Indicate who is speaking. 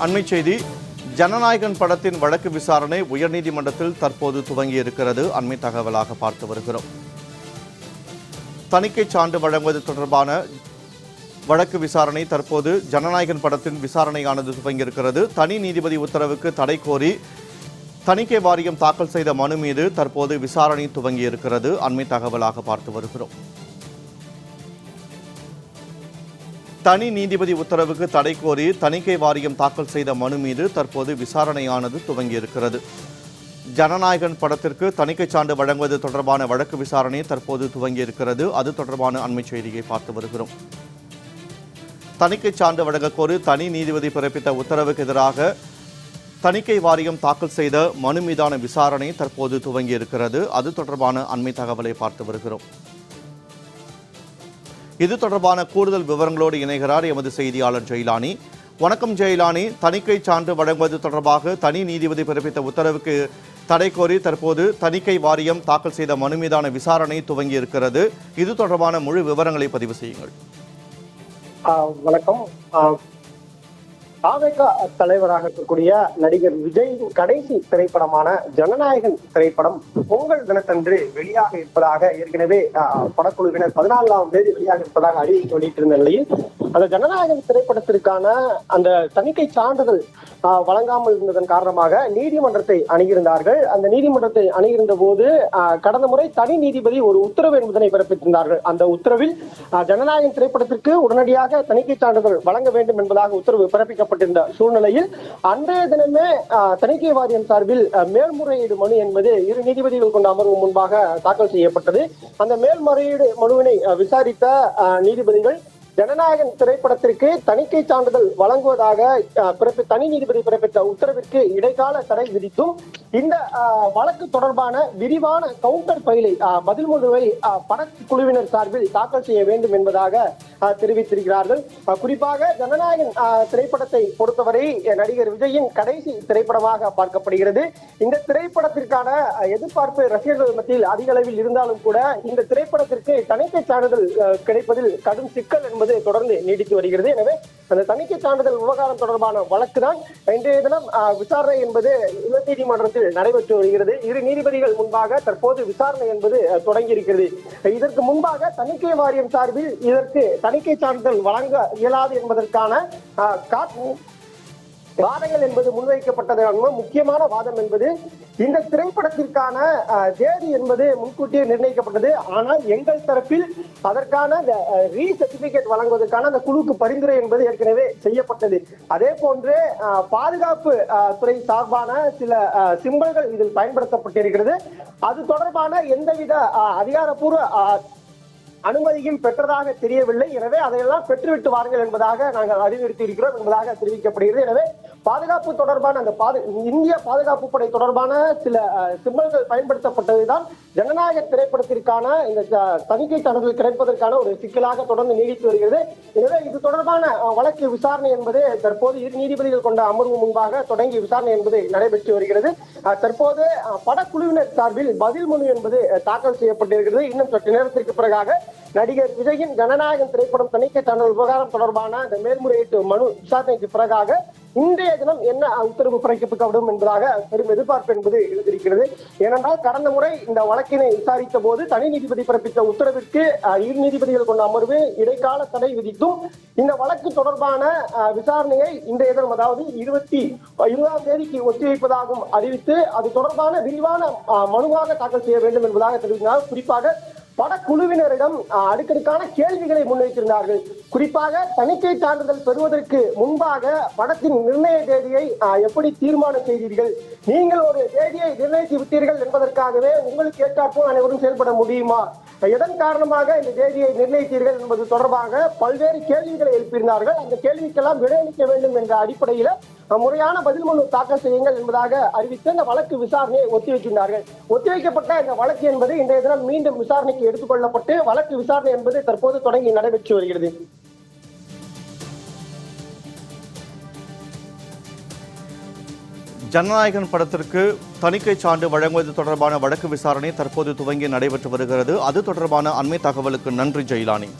Speaker 1: அண்மை செய்தி. ஜனநாயகன் படத்தின் வழக்கு விசாரணை உயர்நீதிமன்றத்தில் தற்போது துவங்கியிருக்கிறது. அண்மை தகவலாக பார்த்து வருகிறோம். தணிக்கை சான்று வழங்குவது தொடர்பான வழக்கு விசாரணை தற்போது ஜனநாயகன் படத்தின் விசாரணையானது துவங்கியிருக்கிறது. தனி நீதிபதி உத்தரவுக்கு தடை கோரி தணிக்கை வாரியம் தாக்கல் செய்த மனு மீது தற்போது விசாரணை துவங்கியிருக்கிறது. அண்மை தகவலாக பார்த்து வருகிறோம். தனி நீதிபதி உத்தரவுக்கு தடை கோரி தணிக்கை வாரியம் தாக்கல் செய்த மனு மீது தற்போது விசாரணையானது துவங்கியிருக்கிறது. ஜனநாயகன் படத்திற்கு தணிக்கை சான்று வழங்குவது தொடர்பான வழக்கு விசாரணை தற்போது துவங்கியிருக்கிறது. அது தொடர்பான அண்மை செய்தியை பார்த்து வருகிறோம். தணிக்கை சான்று வழங்க கோரி தனி நீதிபதி பிறப்பித்த உத்தரவுக்கு எதிராக தணிக்கை வாரியம் தாக்கல் செய்த மனு மீதான விசாரணை தற்போது துவங்கியிருக்கிறது. அது தொடர்பான அண்மை தகவலை பார்த்து வருகிறோம். இது தொடர்பான கூடுதல் விவரங்களோடு இணைகிறார் எமது செய்தியாளர் ஜெயிலானி. வணக்கம் ஜெயிலானி. தணிக்கை சான்று வழங்குவது தொடர்பாக தனி நீதிபதி பிறப்பித்த உத்தரவுக்கு தடை கோரி தற்போது தணிக்கை வாரியம் தாக்கல் செய்த மனு மீதான விசாரணை துவங்கியிருக்கிறது. இது தொடர்பான முழு விவரங்களை பதிவு செய்யுங்கள்.
Speaker 2: வணக்கம். தாவேகா தலைவராக இருக்கக்கூடிய நடிகர் விஜயின் கடைசி திரைப்படமான ஜனநாயகன் திரைப்படம் பொங்கல் தினத்தன்று வெளியாக இருப்பதாக ஏற்கனவே படக்குழுவினர் 14ஆம் தேதி வெளியாக இருப்பதாக அறிவித்து வெளியிட்டிருந்த நிலையில் அந்த ஜனநாயகன் திரைப்படத்திற்கான அந்த தணிக்கை சான்றிதழ் வழங்காமல் இருந்ததன் காரணமாக நீதிமன்றத்தை அணுகியிருந்தார்கள். அந்த நீதிமன்றத்தை அணுகியிருந்த போது கடந்த முறை தனி நீதிபதி ஒரு உத்தரவு என்பதனை பிறப்பித்திருந்தார்கள். அந்த உத்தரவில் ஜனநாயகன் திரைப்படத்திற்கு உடனடியாக தணிக்கை சான்றிதழ் வழங்க வேண்டும் என்பதாக உத்தரவு பிறப்பிக்கப்பட்டிருந்த சூழ்நிலையில் அன்றைய தினமே தணிக்கை வாரியம் சார்பில் மேல்முறையீடு மனு என்பது 2 நீதிபதிகள் கொண்ட அமர்வு முன்பாக தாக்கல் செய்யப்பட்டது. அந்த மேல்முறையீடு மனுவினை விசாரித்த நீதிபதிகள் ஜனநாயகன் திரைப்படத்திற்கு தணிக்கை சான்றிதழ் வழங்குவதாக தனி நீதிபதி பிறப்பித்த உத்தரவிற்கு இடைக்கால தடை விதித்தும் இந்த வழக்கு தொடர்பான விரிவான கவுண்டர் பயிலை பதில் மனுவை படக்குழுவினர் சார்பில் தாக்கல் செய்ய வேண்டும் என்பதாக தெரிவித்திருக்கிறார்கள். குறிப்பாக ஜனநாயகன் திரைப்படத்தை பொறுத்தவரை நடிகர் விஜயின் கடைசி திரைப்படமாக பார்க்கப்படுகிறது. இந்த திரைப்படத்திற்கான எதிர்பார்ப்பு ரசிகர்கள் மத்தியில் அதிக அளவில் இருந்தாலும் கூட இந்த திரைப்படத்திற்கு தணிக்கை சான்றிதழ் கிடைப்பதில் கடும் சிக்கல் என்பது தொடர்ந்து நீடித்து வருகிறது. எனவே அந்த தணிக்கை சான்றிதழ் விவகாரம் தொடர்பான வழக்கு தான் இன்றைய தினம் விசாரணை என்பது உயர்நீதிமன்றத்தில் நடைபெற்று வருகிறது. 2 நீதிபதிகள் முன்பாக தற்போது விசாரணை என்பது தொடங்கி இருக்கிறது. இதற்கு முன்பாக தணிக்கை வாரியம் சார்பில் இதற்கு தணிக்கை சான்றிதழ் வழங்க இயலாது என்பதற்கான வாதங்கள் என்பது முன்வைக்கப்பட்டது. முக்கியமான வாதம் என்பது இந்த திரைப்படத்திற்கான தேதி என்பது முன்கூட்டியே நிர்ணயிக்கப்பட்டது. ஆனால் எங்கள் தரப்பில் அதற்கான ரீசர்டிபிகேட் வழங்குவதற்கான அந்த குழுக்கு பரிந்துரை என்பது ஏற்கனவே செய்யப்பட்டது. அதே போன்று பாதுகாப்பு துறை சார்பான சில சிம்பல்கள் இதில் பயன்படுத்தப்பட்டிருக்கிறது. அது தொடர்பான எந்தவித அதிகாரப்பூர்வ அனுமதியும் பெற்றதாக தெரியவில்லை. எனவே அதையெல்லாம் பெற்றுவிட்டு வாருங்கள் என்பதாக நாங்கள் அறிவுறுத்தி இருக்கிறோம் என்பதாக தெரிவிக்கப்படுகிறது. எனவே பாதுகாப்பு தொடர்பான அந்த இந்திய பாதுகாப்பு படை தொடர்பான சில சிம்பல்கள் பயன்படுத்தப்பட்டதுதான் ஜனநாயக திரைப்படத்திற்கான இந்த தணிக்கை சான்றிதழ் கிடைப்பதற்கான ஒரு சிக்கலாக தொடர்ந்து நீடித்து வருகிறது. எனவே இது தொடர்பான வழக்கு விசாரணை என்பது தற்போது 2 நீதிபதிகள் கொண்ட அமர்வு முன்பாக தொடங்கி விசாரணை என்பது நடைபெற்று வருகிறது. தற்போது படக்குழுவினர் சார்பில் பதில் மனு என்பது தாக்கல் செய்யப்பட்டிருக்கிறது. இன்னும் சற்று நேரத்திற்கு பிறகாக நடிகர் விஜயின் ஜனநாயகன் திரைப்படம் தணிக்கை சான்றிதழ் விவகாரம் தொடர்பான இந்த மேல்முறையீட்டு மனு விசாரணைக்கு பிறகாக இன்றைய தினம் என்ன உத்தரவு பிறப்பிக்கப்படும் என்பதாக பெரும் எதிர்பார்ப்பு என்பது இருக்கிறது. ஏனென்றால் கடந்த முறை இந்த வழக்கினை விசாரித்த போது தனி நீதிபதி பிறப்பித்த உத்தரவிற்கு 2 நீதிபதிகள் கொண்ட அமர்வு இடைக்கால தடை விதித்தும் இந்த வழக்கு தொடர்பான விசாரணையை இன்றைய தினம் அதாவது 20ஆம் தேதிக்கு ஒத்திவைப்பதாகவும் அறிவித்து அது தொடர்பான விரிவான மனுவாக தாக்கல் செய்ய வேண்டும் என்பதாக தெரிவித்தார். குறிப்பாக படக்குழுவினரிடம் அடுக்கடுக்கான கேள்விகளை முன்வைத்திருந்தார்கள். குறிப்பாக தணிக்கை சான்றிதழ் பெறுவதற்கு முன்பாக படத்தின் நிர்ணய தேதியை எப்படி தீர்மானம் செய்தீர்கள்? நீங்கள் ஒரு தேதியை நிர்ணயித்து விட்டீர்கள் என்பதற்காகவே உங்களுக்கு ஏற்றாற்போல் அனைவரும் செயல்பட முடியுமா? எதன் காரணமாக இந்த தேதியை நிர்ணயித்தீர்கள் என்பது தொடர்பாக பல்வேறு கேள்விகளை எழுப்பியிருந்தார்கள். அந்த கேள்விக்கெல்லாம் விடையளிக்க வேண்டும் என்ற அடிப்படையில் முறையான பதில் மனு தாக்கல் செய்யுங்கள் என்பதாக அறிவித்து இந்த வழக்கு விசாரணையை ஒத்திவைக்கின்றார்கள். ஒத்திவைக்கப்பட்ட இந்த வழக்கு என்பது இன்றைய தினம் மீண்டும் விசாரணைக்கு எடுத்துக்கொள்ளப்பட்டு வழக்கு விசாரணை என்பது தற்போது தொடங்கி நடைபெற்று வருகிறது.
Speaker 1: ஜனநாயகன் படத்திற்கு தணிக்கை சான்று வழங்குவது தொடர்பான வழக்கு விசாரணை தற்போது துவங்கி நடைபெற்று வருகிறது. அது தொடர்பான அண்மை தகவலுக்கு நன்றி ஜெயிலானி.